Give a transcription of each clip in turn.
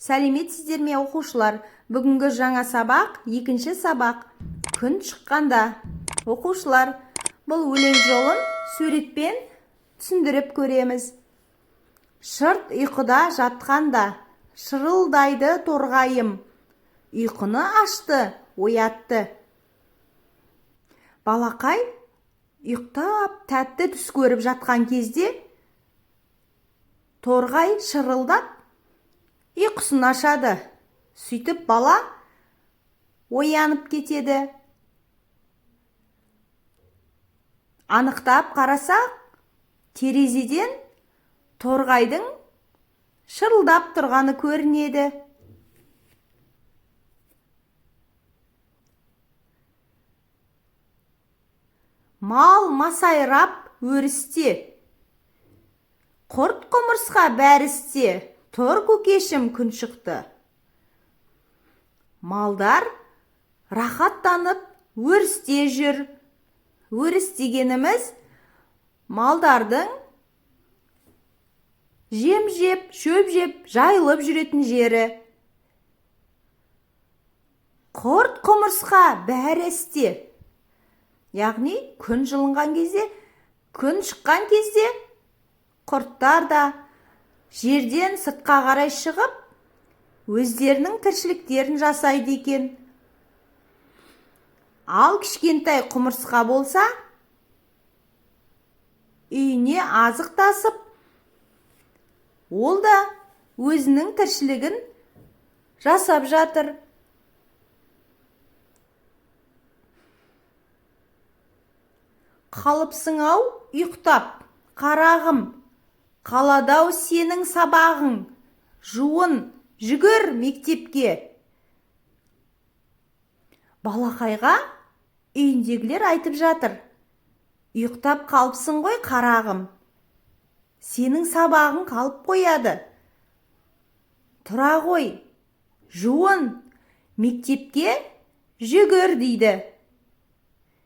Сәлеметсіздер ме оқушылар? Бүгінгі жаңа сабақ, екінші сабақ. Күн шыққанда. Оқушылар, бұл өлең жолын суретпен түсіндіріп көреміз. Шырт ұйқыда жатқанда, шырылдайды торғайым. Ұйқыны ашты, оятты. Балақай ұйықтап тәтті түс көріп жатқан кезде, торғай шырылдап ұйқысын ашады. Сөйтіп бала оянып кетеді. Анықтап қарасақ, терезеден торғайдың шырылдап тұрғаны көрінеді. Мал масайрап өрісте, құрт құмырсқа бәрісте, тұр көкешім күн шықты. Малдар рахаттанып өрісте жүр. Өріс дегеніміз малдардың жем жеп, шөп жеп, жайылып жүретін жері. Құрт құмырсқа бәрі істе. Яғни күн жылынған кезде, күн шыққан кезде құрттар да жерден сыртқа қарай шығып, өздерінің тіршіліктерін жасайды екен. Ал кішкентай құмырсқа болса, үйіне азық тасып, ол да өзінің тіршілігін жасап жатыр. Қалыпсың-ау ұйықтап, қарағым, қаладау сенің сабағың, жуын, жүгір мектепке. Балақайға үйіндегілер айтып жатыр. Ұйықтап қалыпсың ғой қарағым, сенің сабағың қалып қояды. Тұра ғой, жуын, мектепке жүгір дейді.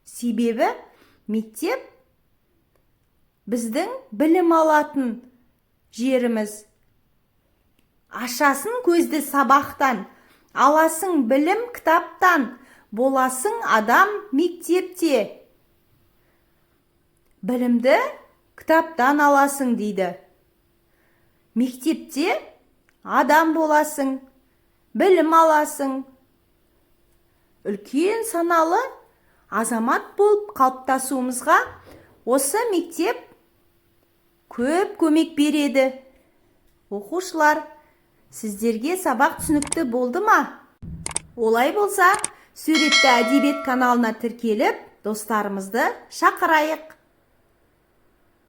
Себебі мектеп біздің білім алатын жеріміз. Ашасын көзді сабақтан, аласың білім кітаптан, боласың адам мектепте. Білімді кітаптан аласың дейді. Мектепте адам боласың, білім аласың. Үлкен саналы азамат болып қалыптасуымызға осы мектеп көп көмек береді. Оқушылар, сіздерге сабақ түсінікті болды ма? Олай болса, суретті әдебиет каналына тіркеліп, достарымызды шақырайық.